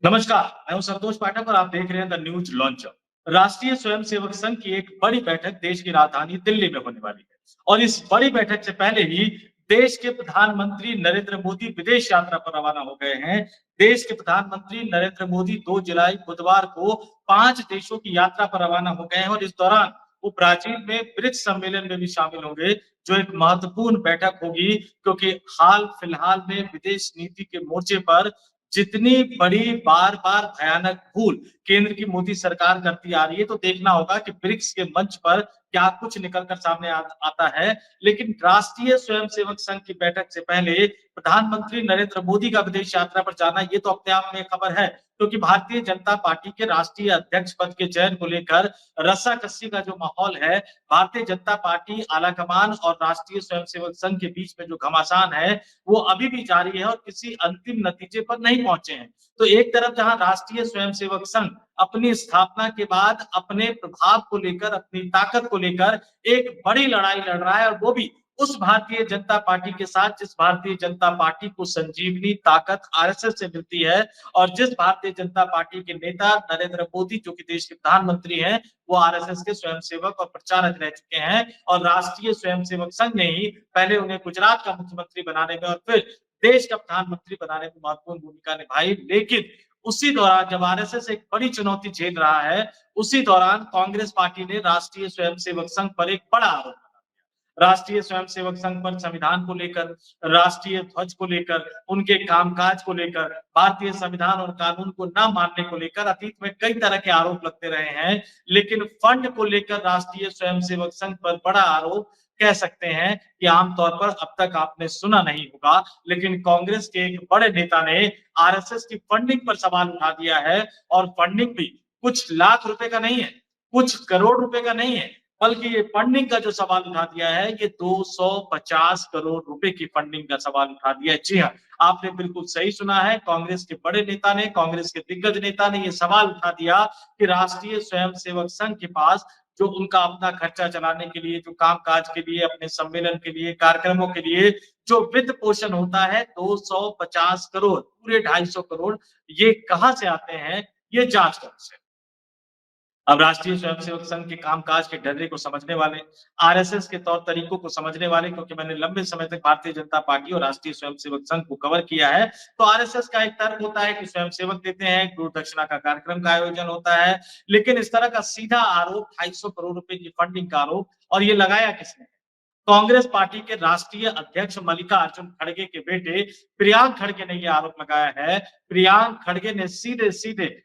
नमस्कार, मैं हूं संतोष पाठक और आप देख रहे हैं द न्यूज लॉन्चर। राष्ट्रीय स्वयंसेवक संघ की एक बड़ी बैठक देश की राजधानी दिल्ली में होने वाली है और इस बड़ी बैठक से पहले ही देश के प्रधानमंत्री नरेंद्र मोदी विदेश यात्रा पर रवाना हो गए हैं। देश के प्रधानमंत्री नरेंद्र मोदी 2 जुलाई बुधवार को 5 देशों की यात्रा पर रवाना हो गए हैं और इस दौरान वो ब्राजील में ब्रिक्स सम्मेलन में भी शामिल होंगे, जो एक महत्वपूर्ण बैठक होगी क्योंकि हाल फिलहाल में विदेश नीति के मोर्चे पर जितनी बड़ी बार-बार भयानक भूल केंद्र की मोदी सरकार करती आ रही है, तो देखना होगा कि ब्रिक्स के मंच पर क्या कुछ निकल कर सामने आता है। लेकिन राष्ट्रीय स्वयंसेवक संघ की बैठक से पहले प्रधानमंत्री नरेंद्र मोदी का विदेश यात्रा पर जाना ये तो अपने आप में खबर है, क्योंकि भारतीय जनता पार्टी के राष्ट्रीय अध्यक्ष पद के चयन को लेकर रस्साकसी का जो माहौल है, भारतीय जनता पार्टी आलाकमान और राष्ट्रीय स्वयंसेवक संघ के बीच में जो घमासान है, वो अभी भी जारी है और किसी अंतिम नतीजे पर नहीं पहुंचे हैं। तो एक तरफ जहां राष्ट्रीय स्वयंसेवक संघ अपनी स्थापना के बाद अपने प्रभाव को लेकर, अपनी ताकत को लेकर एक बड़ी लड़ाई लड़ रहा है और वो भी उस भारतीय जनता पार्टी के साथ जिस भारतीय जनता पार्टी को संजीवनी ताकत आरएसएस से मिलती है और जिस भारतीय जनता पार्टी के नेता नरेंद्र मोदी जो कि देश के प्रधानमंत्री हैं, वो आरएसएस के स्वयंसेवक और प्रचारक रह चुके हैं और राष्ट्रीय स्वयंसेवक संघ ने ही पहले उन्हें गुजरात का मुख्यमंत्री बनाने में और फिर देश का प्रधानमंत्री बनाने में महत्वपूर्ण भूमिका निभाई। लेकिन उसी दौरान जब आरएसएस एक बड़ी चुनौती झेल रहा है, उसी दौरान कांग्रेस पार्टी ने राष्ट्रीय स्वयंसेवक संघ पर एक बड़ा आरोप लगा दिया। राष्ट्रीय स्वयंसेवक संघ पर संविधान को लेकर, राष्ट्रीय ध्वज को लेकर, उनके कामकाज को लेकर, भारतीय संविधान और कानून को न मानने को लेकर अतीत में कई तरह के आरोप लगते रहे हैं। लेकिन फंड को लेकर राष्ट्रीय स्वयंसेवक संघ पर बड़ा आरोप कह सकते हैं कि आमतौर पर अब तक आपने सुना नहीं होगा, लेकिन कांग्रेस के एक बड़े नेता ने आरएसएस की फंडिंग पर सवाल उठा दिया है और फंडिंग भी कुछ लाख रुपए का नहीं है, कुछ करोड़ रुपए का नहीं है, बल्कि ये फंडिंग का जो सवाल उठा दिया है, ये 250 करोड़ रुपए की फंडिंग का सवाल उठा दिया है। जी हाँ, आपने बिल्कुल सही सुना है। कांग्रेस के बड़े नेता ने, कांग्रेस के दिग्गज नेता ने ये सवाल उठा दिया कि राष्ट्रीय स्वयंसेवक संघ के पास जो उनका अपना खर्चा चलाने के लिए, जो कामकाज के लिए, अपने सम्मेलन के लिए, कार्यक्रमों के लिए जो वित्त पोषण होता है 250 करोड़, पूरे 250 करोड़, ये कहां से आते हैं, ये जांच करो से। अब राष्ट्रीय स्वयंसेवक संघ के कामकाज के ढर्रे को समझने वाले, आरएसएस के तौर तरीकों को समझने वाले, क्योंकि मैंने लंबे समय तक भारतीय जनता पार्टी और राष्ट्रीय स्वयंसेवक संघ को कवर किया है, तो आरएसएस का एक तर्क होता है कि स्वयंसेवक देते हैं, गुरु दक्षिणा का कार्यक्रम का आयोजन होता है। लेकिन इस तरह का सीधा आरोप 250 करोड़ रुपए की फंडिंग का आरोप, और ये लगाया किसने? कांग्रेस पार्टी के राष्ट्रीय अध्यक्ष मल्लिकार्जुन खड़गे के बेटे प्रियांक खड़गे ने यह आरोप लगाया है। प्रियांक खड़गे ने सीधे सीधे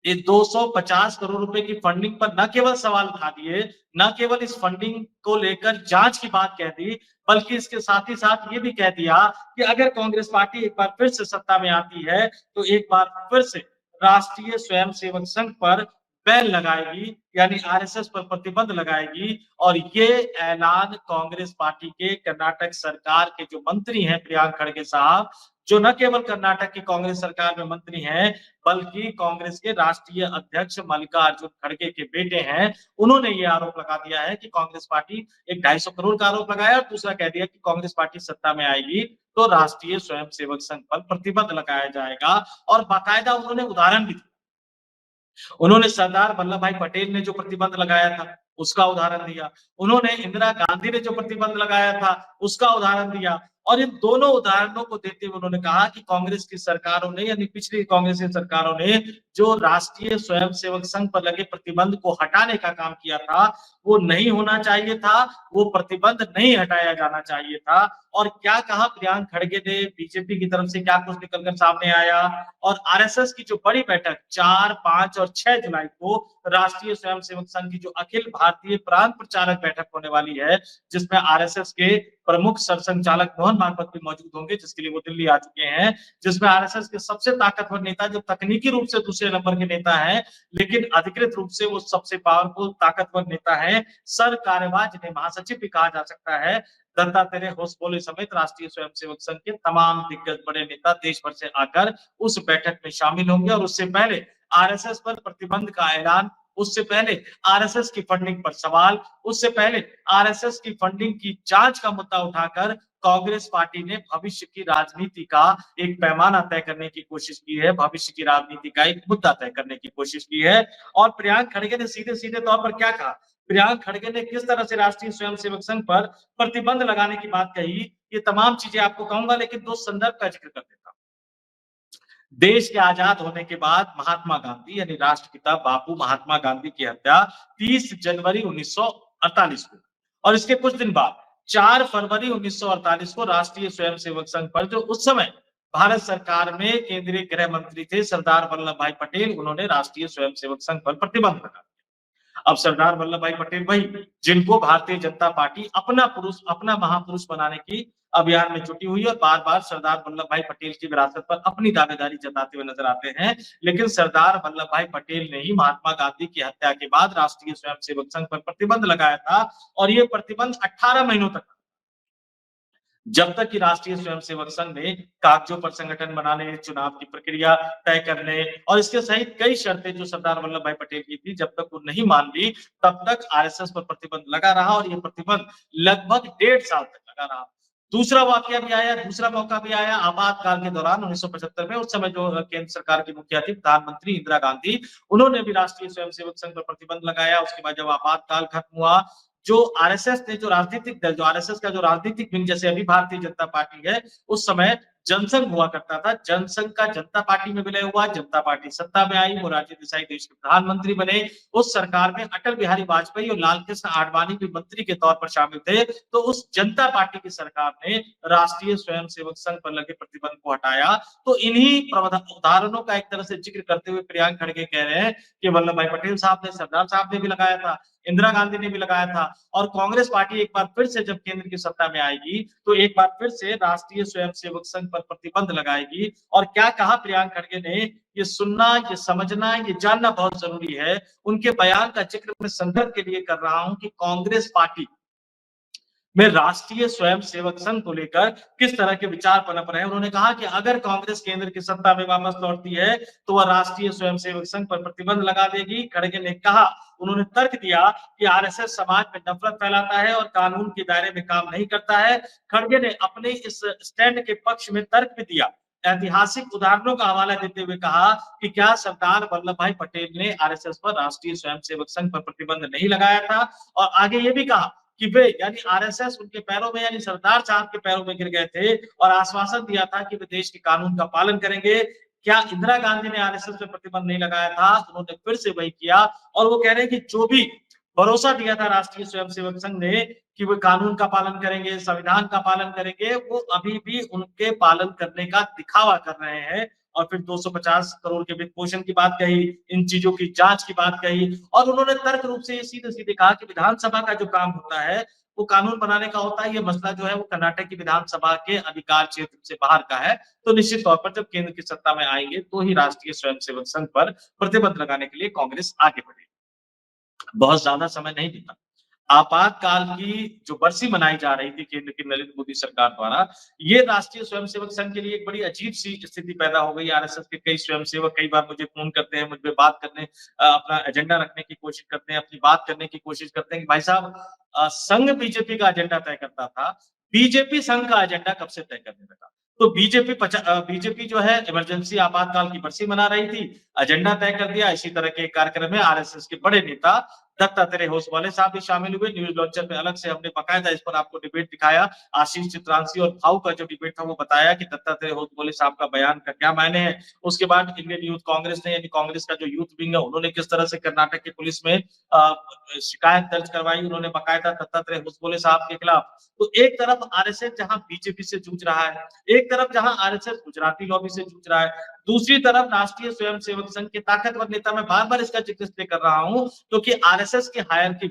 ये 250 करोड़ रुपए की फंडिंग पर न केवल सवाल उठा दिए, न केवल इस फंडिंग को लेकर जांच की बात कह दी, बल्कि इसके साथ ही साथ ये भी कह दिया कि अगर कांग्रेस पार्टी एक बार फिर से सत्ता में आती है, तो एक बार फिर से राष्ट्रीय स्वयंसेवक संघ पर बैन लगाएगी, यानी आरएसएस पर प्रतिबंध लगाएगी। और ये ऐलान कांग्रेस पार्टी के कर्नाटक सरकार के जो मंत्री हैं प्रियांक खड़गे साहब, जो न केवल कर्नाटक की कांग्रेस सरकार में मंत्री हैं, बल्कि कांग्रेस के राष्ट्रीय अध्यक्ष मल्लिकार्जुन खड़गे के बेटे हैं, उन्होंने ये आरोप लगा दिया है कि कांग्रेस पार्टी एक 250 करोड़ का आरोप लगाया और दूसरा कह दिया कि कांग्रेस पार्टी सत्ता में आएगी तो राष्ट्रीय स्वयंसेवक संघ पर प्रतिबंध लगाया जाएगा। और बाकायदा उन्होंने उदाहरण भी दिया। उन्होंने सरदार वल्लभ भाई पटेल ने जो प्रतिबंध लगाया था, उसका उदाहरण दिया। उन्होंने इंदिरा गांधी ने जो प्रतिबंध लगाया था, उसका उदाहरण दिया। और इन दोनों उदाहरणों को देते हुए उन्होंने कहा कि कांग्रेस की सरकारों ने, यानी पिछली कांग्रेस की सरकारों ने जो राष्ट्रीय स्वयंसेवक संघ पर लगे प्रतिबंध को हटाने का काम किया था, वो नहीं होना चाहिए था, वो प्रतिबंध नहीं हटाया जाना चाहिए था। और क्या कहा प्रियांक खड़गे ने, बीजेपी की तरफ से क्या कुछ निकलकर सामने आया। और आरएसएस की जो बड़ी बैठक 4, 5 और 6 जुलाई को राष्ट्रीय स्वयंसेवक संघ की जो अखिल भारतीय प्रांत प्रचारक बैठक होने वाली है, जिसमें आरएसएस के प्रमुख सरसंघचालक मोहन भागवत भी मौजूद होंगे, जिसके लिए वो दिल्ली आ चुके हैं, जिसमें आरएसएस के सबसे ताकतवर नेता, जो तकनीकी रूप से दूसरे नंबर के नेता हैं, लेकिन अधिकृत रूप से वो सबसे पावरफुल ताकतवर नेता है, सर कार्यवाह जिन्हें महासचिव भी कहा जा सकता है, दत्तात्रेय होसबोले समेत राष्ट्रीय स्वयंसेवक संघ के तमाम दिग्गज बड़े नेता देश भर से आकर उस बैठक में शामिल होंगे। और उससे पहले आरएसएस पर प्रतिबंध का ऐलान, उससे पहले आरएसएस की फंडिंग पर सवाल, उससे पहले आरएसएस की फंडिंग की जांच का मुद्दा उठाकर कांग्रेस पार्टी ने भविष्य की राजनीति का एक पैमाना तय करने की कोशिश की है, भविष्य की राजनीति का एक मुद्दा तय करने की कोशिश की है। और प्रियंक खड़गे ने सीधे-सीधे तौर पर क्या कहा? प्रियंक खड़गे ने किस तरह से राष्ट्रीय स्वयंसेवक संघ पर प्रतिबंध लगाने की बात कही, ये तमाम चीजें आपको कहूँगा, लेकिन 2 संदर्भ का ज़िक्र कर देता हूँ। देश के आजाद होने के बाद महात्मा गांधी यानी राष्ट्रपिता बापू महात्मा गांधी की हत्या 30 जनवरी 1948 को, और इसके कुछ दिन बाद 4 फरवरी 1948 को राष्ट्रीय स्वयंसेवक संघ पर, जो उस समय भारत सरकार में केंद्रीय गृह मंत्री थे सरदार वल्लभ भाई पटेल, उन्होंने राष्ट्रीय स्वयंसेवक संघ पर प्रतिबंध लगा। अब सरदार वल्लभ भाई पटेल वही जिनको भारतीय जनता पार्टी अपना महापुरुष बनाने की अभियान में जुटी हुई है, और बार-बार सरदार वल्लभ भाई पटेल की विरासत पर अपनी दावेदारी जताते हुए नजर आते हैं। लेकिन सरदार वल्लभ भाई पटेल ने ही महात्मा गांधी की हत्या के बाद राष्ट्रीय स्वयंसेवक संघ पर प्रतिबंध लगाया था, और ये प्रतिबंध 18 महीनों तक, जब तक कि राष्ट्रीय स्वयंसेवक संघ ने कागजों पर संगठन बनाने, चुनाव की प्रक्रिया तय करने और इसके सहित कई शर्तें जो सरदार वल्लभ भाई पटेल की थी, जब तक वो नहीं मान ली, तब तक आरएसएस पर प्रतिबंध लगा रहा, और ये प्रतिबंध लगभग 1.5 साल तक लगा रहा। दूसरा वाकया भी आया, दूसरा मौका भी आया आपातकाल के दौरान 1975 में। उस समय जो केंद्र सरकार की मुखिया थी प्रधानमंत्री इंदिरा गांधी, उन्होंने भी राष्ट्रीय स्वयंसेवक संघ पर प्रतिबंध लगाया। उसके बाद जब आपातकाल खत्म हुआ, जो आरएसएस ने जो राजनीतिक दल, जो आरएसएस का जो राजनीतिक विंग, जैसे अभी भारतीय जनता पार्टी है, उस समय जनसंघ हुआ करता था। जनसंघ का जनता पार्टी में विलय हुआ, जनता पार्टी सत्ता में आई, मोरारजी देसाई देश के प्रधानमंत्री बने। उस सरकार में अटल बिहारी वाजपेयी और लाल कृष्ण आडवाणी भी मंत्री के तौर पर शामिल थे। तो उस जनता पार्टी की सरकार ने राष्ट्रीय स्वयंसेवक संघ पर लगे प्रतिबंध को हटाया। तो इन्हीं उदाहरणों का एक तरह से जिक्र करते हुए प्रियंक खड़गे कह रहे हैं कि वल्लभ भाई पटेल साहब ने, सरदार साहब ने भी लगाया था, इंदिरा गांधी ने भी लगाया था, और कांग्रेस पार्टी एक बार फिर से जब केंद्र की सत्ता में आएगी, तो एक बार फिर से राष्ट्रीय स्वयंसेवक संघ पर प्रतिबंध लगाएगी। और क्या कहा प्रियंक खड़गे ने, ये सुनना, ये समझना, ये जानना बहुत जरूरी है। उनके बयान का जिक्र मैं संदर्भ के लिए कर रहा हूं कि कांग्रेस पार्टी में राष्ट्रीय स्वयंसेवक संघ को लेकर किस तरह के विचार पनप रहे हैं। उन्होंने कहा कि अगर कांग्रेस केंद्र की सत्ता में वापस लौटती है, तो वह राष्ट्रीय स्वयंसेवक संघ पर प्रतिबंध लगा देगी। खड़गे ने कहा, उन्होंने तर्क दिया कि आरएसएस समाज में नफरत फैलाता है और कानून के दायरे में काम नहीं करता है। खड़गे ने अपने इस स्टैंड के पक्ष में तर्क भी दिया, ऐतिहासिक उदाहरणों का हवाला देते हुए कहा कि क्या सरदार वल्लभ भाई पटेल ने आरएसएस पर राष्ट्रीय स्वयंसेवक संघ पर प्रतिबंध नहीं लगाया था। और आगे ये भी कहा कि वे यानी आरएसएस उनके पैरों में, यानी सरदार साहब के पैरों में गिर गए थे और आश्वासन दिया था कि वे देश के कानून का पालन करेंगे। क्या इंदिरा गांधी ने आरएसएस पे प्रतिबंध नहीं लगाया था? उन्होंने फिर से वही किया, और वो कह रहे हैं कि जो भी भरोसा दिया था राष्ट्रीय स्वयंसेवक संघ ने कि वो कानून का पालन करेंगे, संविधान का पालन करेंगे, वो अभी भी उनके पालन करने का दिखावा कर रहे हैं। और फिर 250 करोड़ के वित्त पोषण की बात कही, इन चीजों की जांच की बात कही, और उन्होंने तर्क रूप से ये सीधे-सीधे कहा कि विधानसभा का जो काम होता है, वो कानून बनाने का होता है। ये मसला जो है वो कर्नाटक की विधानसभा के अधिकार क्षेत्र से बाहर का है। तो निश्चित तौर पर जब केंद्र की सत्ता में आएंगे, तो ही राष्ट्रीय स्वयंसेवक संघ पर प्रतिबंध लगाने के लिए कांग्रेस आगे बढ़ेगी। बहुत ज्यादा समय नहीं बीता, आपातकाल की जो बरसी मनाई जा रही थी केंद्र की नरेंद्र मोदी सरकार द्वारा, ये राष्ट्रीय स्वयंसेवक संघ के लिए एक बड़ी अजीब सी स्थिति पैदा हो गई। आरएसएस के कई स्वयंसेवक कई बार मुझे फोन करते हैं, मुझे बात करने, अपना एजेंडा रखने की कोशिश करते हैं, अपनी बात करने की कोशिश करते हैं कि भाई साहब, संघ बीजेपी का एजेंडा तय करता था, बीजेपी संघ का एजेंडा कब से तय करने लगा। तो बीजेपी जो है इमरजेंसी आपातकाल की बरसी मना रही थी, एजेंडा तय कर दिया। इसी तरह के कार्यक्रम में आरएसएस के बड़े नेता दत्तात्रेय होसवाले साहब भी शामिल हुए। न्यूज लॉन्चर में अलग से हमने बकायदा इस पर आपको डिबेट दिखाया। आशीष चित्रांशी और भाऊ का जो डिबेट था वो बताया कि दत्तात्रेय होसवाले साहब का बयान का क्या मायने है। उसके बाद इंडियन यूथ कांग्रेस ने, यानी कांग्रेस का जो यूथ विंग है, उन्होंने किस तरह से कर्नाटक की पुलिस में शिकायत दर्ज करवाई, उन्होंने बकायदा दत्तात्रेय होसवाले साहब के खिलाफ। तो एक तरफ आरएसएस जहां बीजेपी से जूझ रहा है, एक तरफ जहां आरएसएस गुजराती लॉबी से जूझ रहा है, दूसरी तरफ राष्ट्रीय स्वयंसेवक संघ के ताकतवर नेता, मैं बार बार इसका जिक्र इसलिए कर रहा हूं क्योंकि आरएसएस के हायरकी,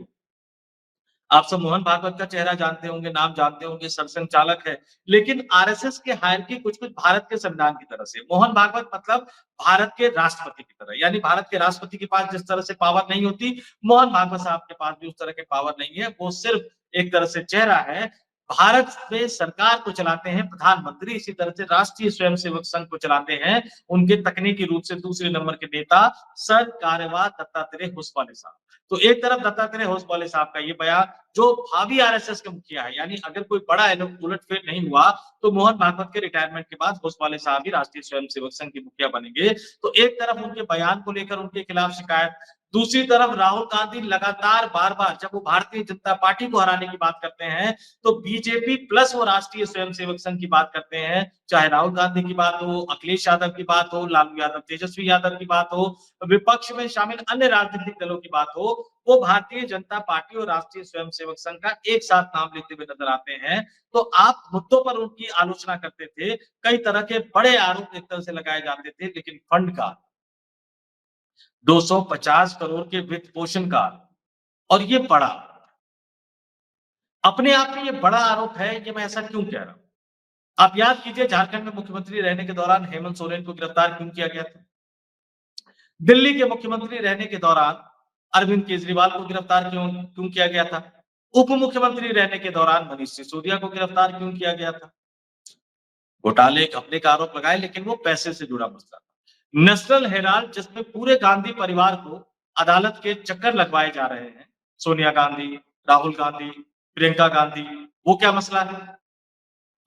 आप सब मोहन भागवत का चेहरा जानते होंगे, नाम जानते होंगे, सरसंघ चालक है, लेकिन आरएसएस के हायरकी कुछ कुछ भारत के संविधान की तरह से। मोहन भागवत मतलब भारत के राष्ट्रपति की तरह, यानी भारत के राष्ट्रपति के पास जिस तरह से पावर नहीं होती, मोहन भागवत साहब के पास भी उस तरह के पावर नहीं है। वो सिर्फ एक तरह से चेहरा है, भारत में सरकार को चलाते हैं प्रधानमंत्री, इसी तरह से राष्ट्रीय स्वयंसेवक संघ को चलाते हैं उनके तकनीकी रूप से दूसरे नंबर के नेता सर कार्यवाह दत्तात्रेय होसवाले साहब। तो एक तरफ दत्तात्रेय होसवाले साहब का ये बयान, जो भावी आरएसएस के मुखिया है, यानी अगर कोई बड़ा उलटफेर नहीं हुआ तो मोहन भागवत के रिटायरमेंट के बाद होसवाले साहब ही राष्ट्रीय स्वयंसेवक संघ के मुखिया बनेंगे। तो एक तरफ उनके बयान को लेकर उनके खिलाफ शिकायत, दूसरी तरफ राहुल गांधी लगातार बार-बार जब वो भारतीय जनता पार्टी को हराने की बात करते हैं, तो बीजेपी प्लस वो राष्ट्रीय स्वयंसेवक संघ की बात करते हैं। चाहे राहुल गांधी की बात हो, अखिलेश यादव की बात हो, लालू यादव, तेजस्वी यादव की बात हो, विपक्ष में शामिल अन्य राजनीतिक दलों की बात हो, वो भारतीय जनता पार्टी और राष्ट्रीय स्वयंसेवक संघ का एक साथ नाम लेते हुए नजर आते हैं। तो आप मुद्दों पर उनकी आलोचना करते थे, कई तरह के बड़े आरोप एक तरह से लगाए जाते थे, लेकिन फंड का 250 करोड़ के वित्त पोषण का, और ये बड़ा, अपने आप में ये बड़ा आरोप है, ये मैं ऐसा क्यों कह रहा हूं? आप याद कीजिए झारखंड में मुख्यमंत्री रहने के दौरान हेमंत सोरेन को गिरफ्तार क्यों किया गया था? दिल्ली के मुख्यमंत्री रहने के दौरान अरविंद केजरीवाल को गिरफ्तार क्यों क्यों किया गया था? उप मुख्यमंत्री रहने के दौरान मनीष सिसोदिया को गिरफ्तार क्यों किया गया था? घोटाले घपले का आरोप लगाए, लेकिन वो पैसे से जुड़ा मसला था। नेशनल हेराल्ड, जिसमें पूरे गांधी परिवार को अदालत के चक्कर लगवाए जा रहे हैं, सोनिया गांधी, राहुल गांधी, प्रियंका गांधी, वो क्या मसला है?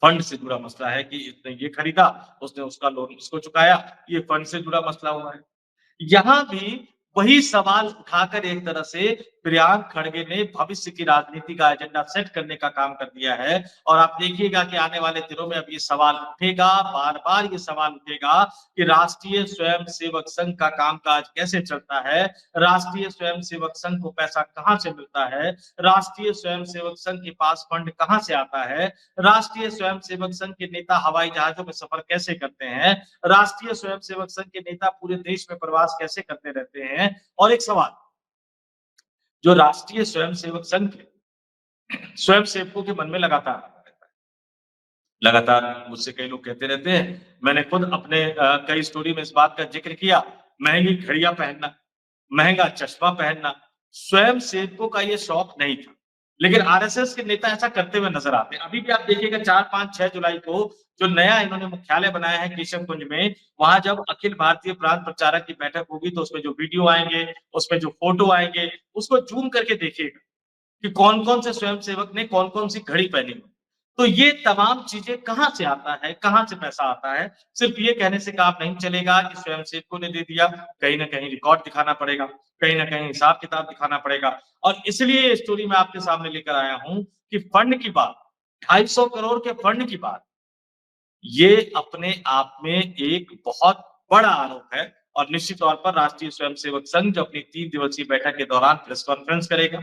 फंड से जुड़ा मसला है कि इसने ये खरीदा, उसने उसका लोन उसको चुकाया, ये फंड से जुड़ा मसला हुआ है। यहाँ भी वही सवाल उठाकर एक तरह से प्रियांक खड़गे ने भविष्य की राजनीति का एजेंडा सेट करने का काम कर दिया है। और आप देखिएगा कि आने वाले दिनों में अब ये सवाल उठेगा, बार-बार ये सवाल उठेगा कि राष्ट्रीय स्वयंसेवक संघ का कामकाज कैसे चलता है, राष्ट्रीय स्वयंसेवक संघ को पैसा कहाँ से मिलता है, राष्ट्रीय स्वयंसेवक संघ के पास फंड कहाँ से आता है, राष्ट्रीय स्वयंसेवक संघ के नेता हवाई जहाजों में सफर कैसे करते हैं, राष्ट्रीय स्वयंसेवक संघ के नेता पूरे देश में प्रवास कैसे करते रहते हैं। और एक सवाल जो राष्ट्रीय स्वयंसेवक संघ के स्वयंसेवकों के मन में लगातार मुझसे कई लोग कहते रहते हैं, मैंने खुद अपने कई स्टोरी में इस बात का जिक्र किया, महंगी घड़ियां पहनना, महंगा चश्मा पहनना, स्वयंसेवकों का ये शौक नहीं था। लेकिन आरएसएस के नेता ऐसा करते हुए नजर आते हैं। अभी भी आप देखिएगा 4, 5, 6 जुलाई को जो नया इन्होंने मुख्यालय बनाया है केशवकुंज में, वहां जब अखिल भारतीय प्रांत प्रचारक की बैठक होगी तो उसमें जो वीडियो आएंगे, उसमें जो फोटो आएंगे, उसको जूम करके देखिएगा कि कौन-कौन से स्वयंसेवक ने कौन-कौन सी घड़ी पहनी हो। तो ये तमाम चीजें कहाँ से आता है, कहाँ से पैसा आता है? सिर्फ ये कहने से काम नहीं चलेगा कि स्वयंसेवकों ने दे दिया, कहीं न कहीं रिकॉर्ड दिखाना पड़ेगा, कहीं न कहीं हिसाब-किताब दिखाना पड़ेगा। और इसलिए ये स्टोरी मैं आपके सामने लेकर आया हूँ कि फंड की बात, 250 करोड़ के फंड की बात, ये अपने आप में एक बहुत बड़ा आरोप है। और निश्चित तौर पर राष्ट्रीय स्वयंसेवक संघ जो अपनी 3 दिवसीय बैठक के दौरान प्रेस कॉन्फ्रेंस करेगा,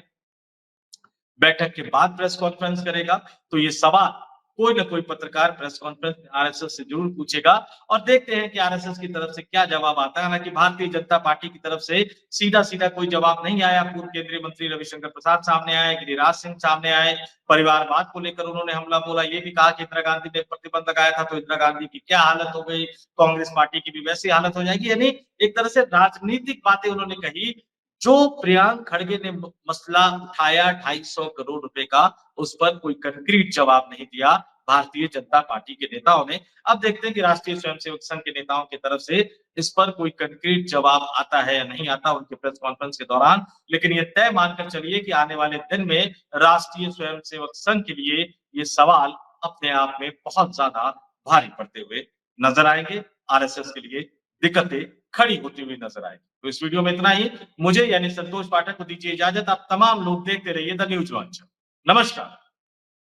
बैठक के बाद प्रेस कॉन्फ्रेंस करेगा, तो ये सवाल कोई ना कोई पत्रकार प्रेस कॉन्फ्रेंस में आरएसएस से जरूर पूछेगा। और देखते हैं कि आरएसएस की तरफ से क्या जवाब आता है। हालांकि भारतीय जनता पार्टी की तरफ से सीधा-सीधा कोई जवाब नहीं आया। पूर्व केंद्रीय मंत्री रविशंकर प्रसाद सामने आए, गिरिराज सिंह सामने आए, परिवारवाद को लेकर उन्होंने हमला बोला। ये भी कहा कि इंदिरा गांधी ने प्रतिबंध लगाया था तो इंदिरा गांधी की क्या हालत हो गई, कांग्रेस पार्टी की भी वैसी हालत हो जाएगी। यानी एक तरह से राजनीतिक बातें उन्होंने कही। जो प्रियांक खड़गे ने मसला उठाया 250 करोड़ रुपए का, उस पर कोई कंक्रीट जवाब नहीं दिया भारतीय जनता पार्टी के नेताओं ने। अब देखते हैं कि राष्ट्रीय स्वयंसेवक संघ के नेताओं की तरफ से इस पर कोई कंक्रीट जवाब आता है या नहीं आता उनके प्रेस कॉन्फ्रेंस के दौरान। लेकिन ये तय मानकर चलिए कि आने वाले दिन में राष्ट्रीय स्वयंसेवक संघ के लिए ये सवाल अपने आप में बहुत ज्यादा भारी पड़ते हुए नजर आएंगे। आरएसएस के लिए दिक्कतें खड़ी होती हुई नजर आएगी। तो इस वीडियो में इतना ही। मुझे यानी संतोष पाठक को दीजिए इजाजत। आप तमाम लोग देखते रहिए द न्यूज लॉन्च। नमस्कार।